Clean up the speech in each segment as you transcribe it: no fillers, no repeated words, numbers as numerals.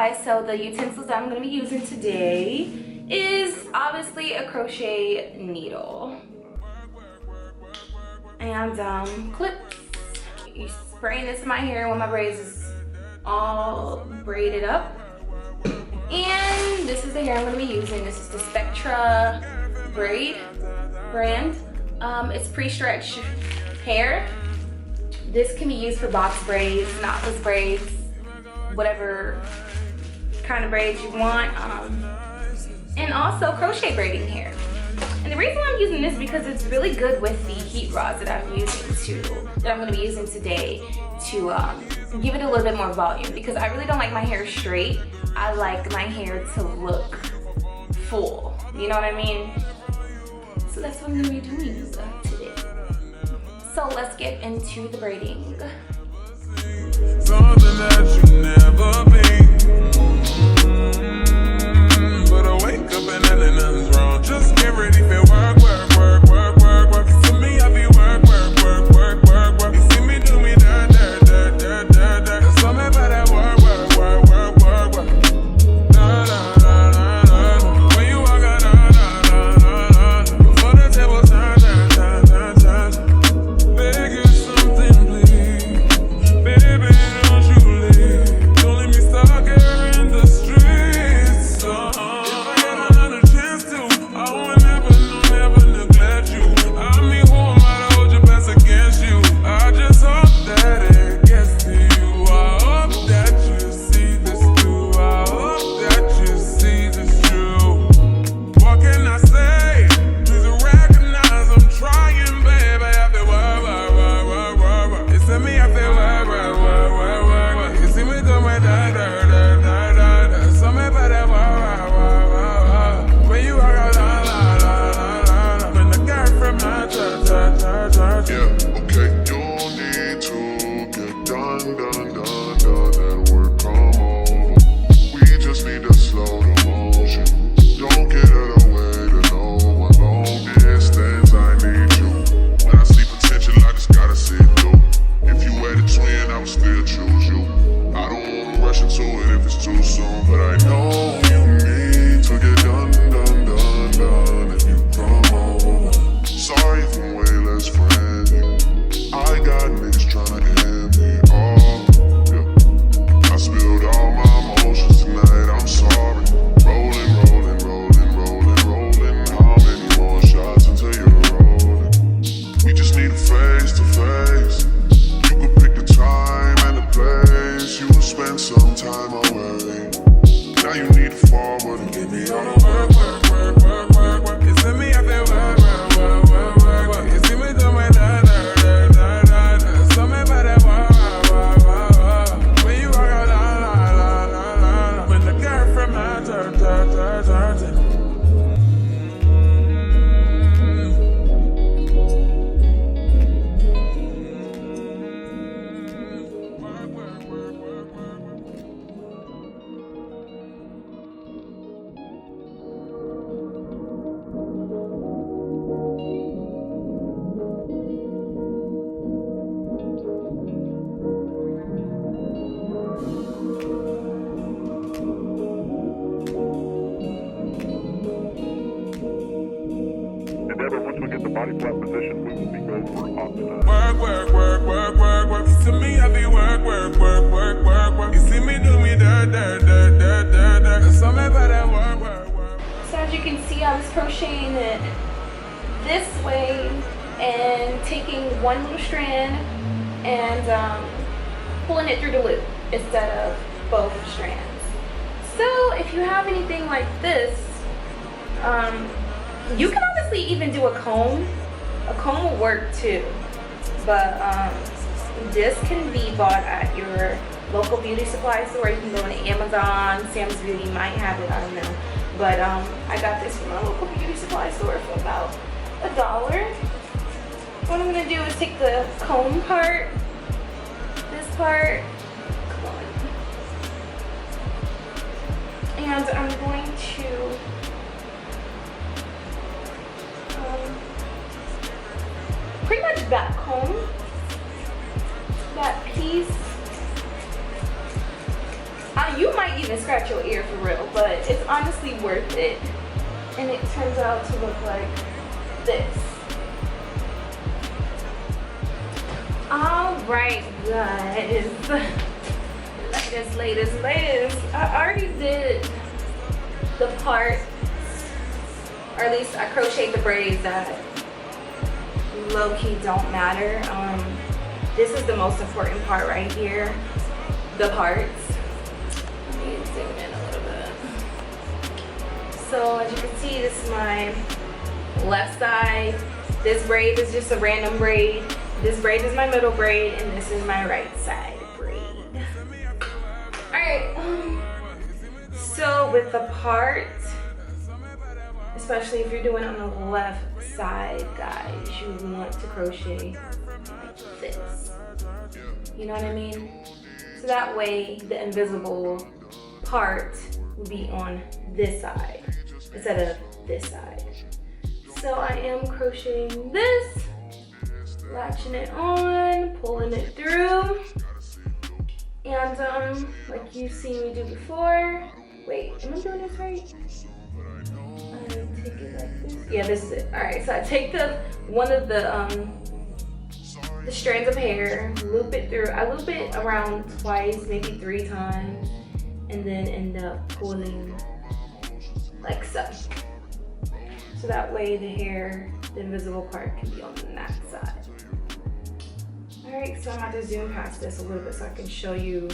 guys, so the utensils that I'm going to be using today is obviously a crochet needle and clips. You spraying this in my hair when my braids is all braided up. And this is the hair I'm going to be using. This is the Spectra braid brand. It's pre-stretched hair. This can be used for box braids, knotless braids, whatever kind of braids you want, and also crochet braiding hair. And the reason why I'm using this is because it's really good with the heat rods that I'm going to be using today to give it a little bit more volume, because I really don't like my hair straight. I like my hair to look full, you know what I mean? So that's what I'm going to be doing today. So let's get into the braiding. Something that you never been. But I wake up and nothing's wrong. Just get ready for work, work, work, work, work, work. To me, I be work, work, work, work, work, work. You see me do me dirt, dirt, dirt, dirt, dirt, dirt. There's something about that work, work, work, work, work, work. Da, da, da, da, da. When you walk out, da, da, da, da, da. Before the table turn, turn, turn, turn, turn. Beg you something, please. Baby, don't you leave. Don't let me stuck here in the streets. So, if I get another chance to, I won't never neglect you. I mean, who am I to hold your best against you? I just hope that it gets to you. I hope that you see this through. I hope that you see this true. What can I say? Please recognize I'm trying, baby. I feel work. It's in me, I feel work. You see me do my da da da da da da. Something about that work. When you walk out, la la la la la. When the girl from my church. Yeah, okay, you need to get done. That work come over. We just need to slow the motion. Don't get out of the way to no one. Long distance, I need you. When I see potential, I just gotta see it through. If you had a twin, I would still choose you. I don't wanna rush into it if it's too soon, but I know you need to get done. If you come over, sorry if I'm way less friendly. I got niggas tryna end me. Oh, yeah. I spilled all my emotions tonight. I'm sorry. Rolling. How many more shots until you're rolling? We just need a face to face. You could pick the time and the place. You will spend some time away. Now you need to forward and get me on the work. It's in me, I feel work. You see me do my da da da da da da. Something about that work. When you walk out, la la la la la. When the girl from my church. Once we get the body flat position, we will be going for opposite. Work. To me, I be work. You see me do me dirt. There's something about that work. So as you can see, I was crocheting it this way and taking one little strand and pulling it through the loop instead of both strands. So if you have anything like this, you can obviously even do a comb. A comb will work too, but this can be bought at your local beauty supply store. You can go on Amazon, Sam's Beauty might have it, I don't know. But I got this from my local beauty supply store for about $1. What I'm gonna do is take the comb part, this part, and I'm going to pretty much back comb that piece. You might might even scratch your ear for real, but it's honestly worth it. And it turns out to look like this. All right, guys. Ladies. I already did the part, or at least I crocheted the braids that low-key don't matter. This is the most important part right here, the parts. Let me zoom in a little bit. So as you can see, this is my left side. This braid is just a random braid. This braid is my middle braid, and this is my right side braid. All right, so with the part, especially if you're doing it on the left side, guys, you want to crochet like this. You know what I mean? So that way the invisible part will be on this side instead of this side. So I am crocheting this, latching it on, pulling it through, and like you've seen me do before. Wait, am I doing this right? I take it like this. Yeah, this is it. All right, so I take one of the strands of hair, loop it through. I loop it around twice, maybe 3 times, and then end up pulling like so. So that way the hair, the invisible part, can be on that side. All right, so I'm going to zoom past this a little bit so I can show you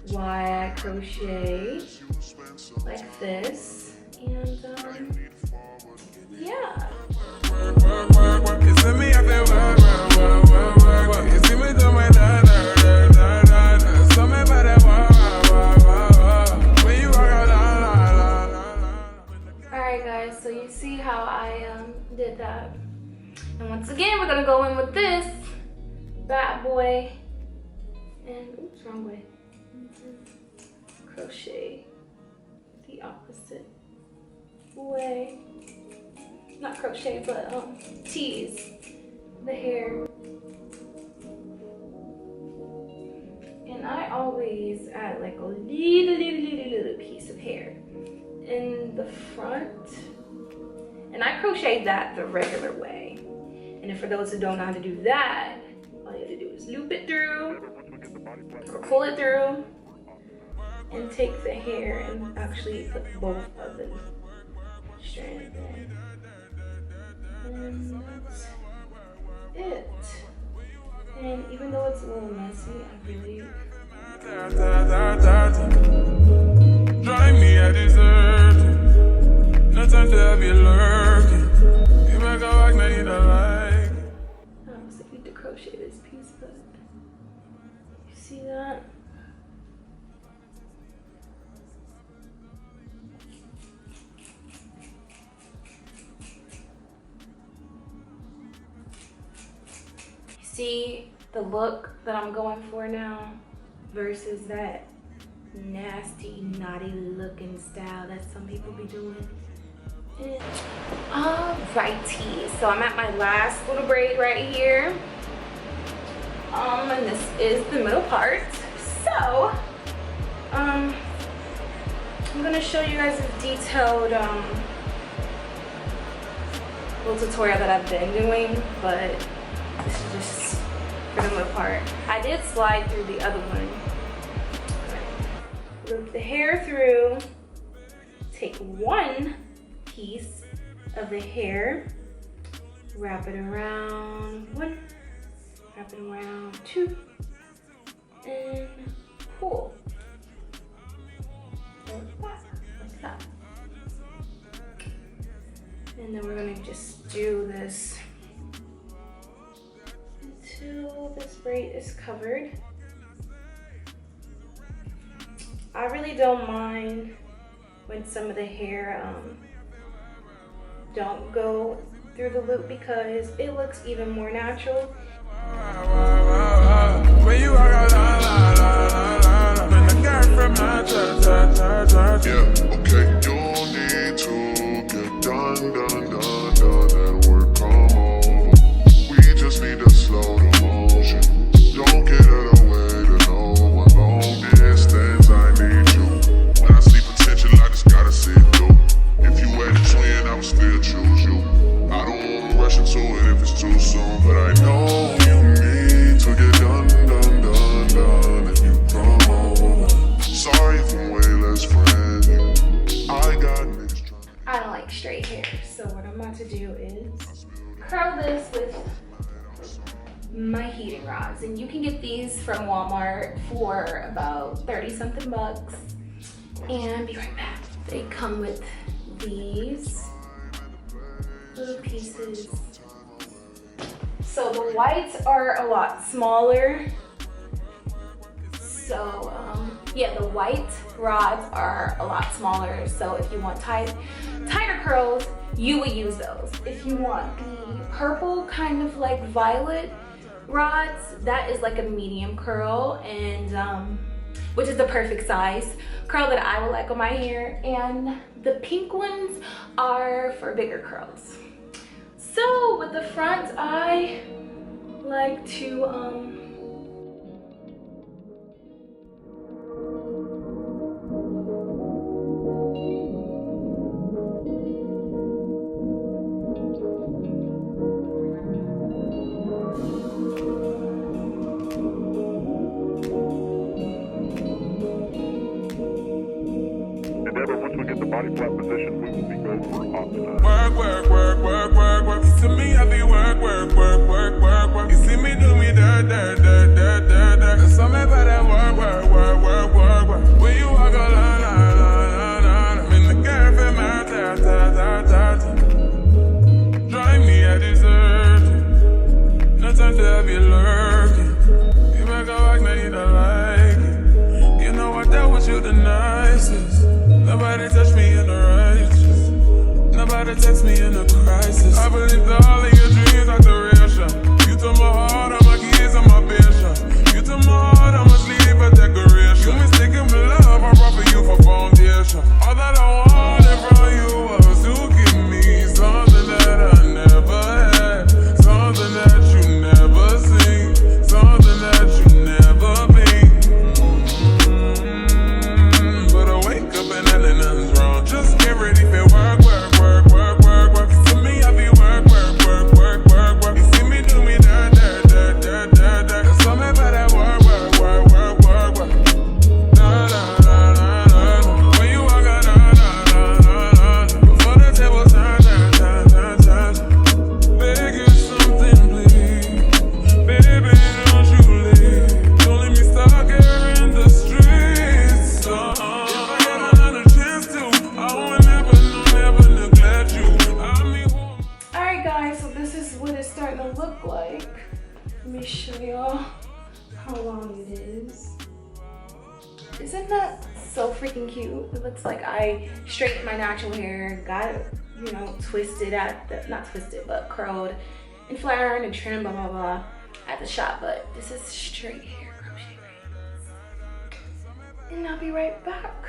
why I crochet like this. And yeah. Alright guys, so you see how I did that. And once again, we're gonna go in with this bad boy. And oops, wrong way. Crochet the opposite way. Not crochet, but tease the hair. And I always add like a little piece of hair in the front. And I crochet that the regular way. And for those who don't know how to do that, all you have to do is loop it through or pull it through and take the hair and actually put both of them strands in. And that's it. And even though it's a little messy, I really drive me a dessert. No time to have you lurking. You might go back now, you don't like. I honestly need to crochet this piece, but you see that? See the look that I'm going for now versus that nasty, naughty looking style that some people be doing. Alrighty, so I'm at my last little braid right here. And this is the middle part. So, I'm gonna show you guys a detailed little tutorial that I've been doing, but this is just for the middle part. I did slide through the other one. Loop the hair through, take one piece of the hair, wrap it around 1, wrap it around 2, and pull. Like that. And then we're gonna just do this until this braid is covered. I really don't mind when some of the hair don't go through the loop because it looks even more natural. Yeah, okay, you need to get done, that work come over. We just need to slow the motion. Don't get out of the way to know what long distance I need you. straight hair. So what I'm about to do is curl this with my heating rods, and you can get these from Walmart for about 30 something bucks. And be right back. They come with these little pieces. So the whites are a lot smaller. So yeah, the white rods are a lot smaller. So if you want tighter curls, you would use those. If you want the purple kind of like violet rods, that is like a medium curl, and which is the perfect size curl that I would like on my hair. And the pink ones are for bigger curls. So with the front, I like to Once we get the body flat position, we will be good for optimized. Work, work, work, work, work, work. To me, I be work, work, work, work, work, work. You see me do me dirt, dirt, dirt, dirt, dirt, dirt. Cause some about that work, work, work, work, work, work. When you walk a line, line, line, line, I'm in the cafe, man, ta, ta, ta, ta, ta. Drive me at dessert. No time to have you lurking. You make a walk, now you don't like it. You know I dealt with you the nicest. Nobody touched me in the righteous. Nobody text me in a crisis. I believe that all of your dreams are duration. You took my heart, all my keys, and my patience. You took my heart, I must leave a decoration. You mistaken for love, I brought for you for foundation. All that I wanted from you was to give me something that I never had, something that you never seen, something that you never been. But I wake up and nothing's wrong. Just get ready for work, work, work, work, work, work. To me, I be work, work, work, work, work, work. You see me do me dirt, dirt, dirt, dirt, dirt, dirt. Cause some about that work, work, work, work, work, work. Da, da, da, da, da. When you walk out, da, da, da, da, da. Before the table turn, turn, turn, turn, turn. Beg you something, please. Baby, don't you leave. Don't let me stuck here in the streets. If I get another chance to, I won't never neglect you. I mean, alright guys, so this is what it's starting to look like. Let me show y'all how long it is. Isn't that so freaking cute? It looks like I straightened my natural hair, got it, you know, twisted at the, not twisted, but curled and flattened and trimmed, blah, blah, blah, at the shop. But this is straight hair crochet braids. And I'll be right back.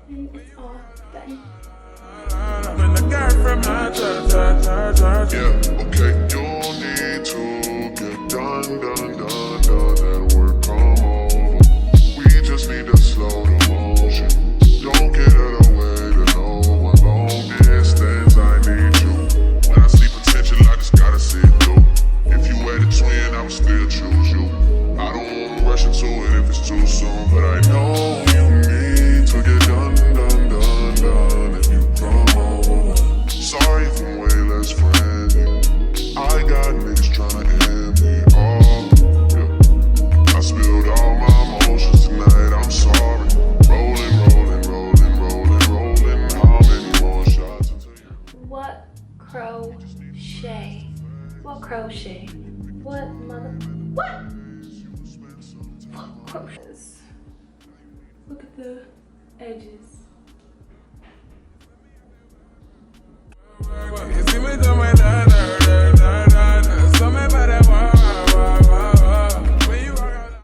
And it's all done. when the guy from my church. Yeah, okay, you need to get done, done, done, done. That work come over. We just need to slow the motion. Don't get out of the way to no one. Long distance, I need you. When I see potential, I just gotta see it through. If you were the twin, I would still choose you. I don't wanna rush into it if it's too soon, but I know you need to get done, done, done, done. If you come over, sorry if I'm way less friendly. I got niggas tryna end me all. Yeah. I spilled all my emotions tonight, I'm sorry. Rolling, rolling, rolling, rolling, rolling. How many more shots until you? What crochet? What crochet? What mother? What? What crochets? Look at the edges. You see me do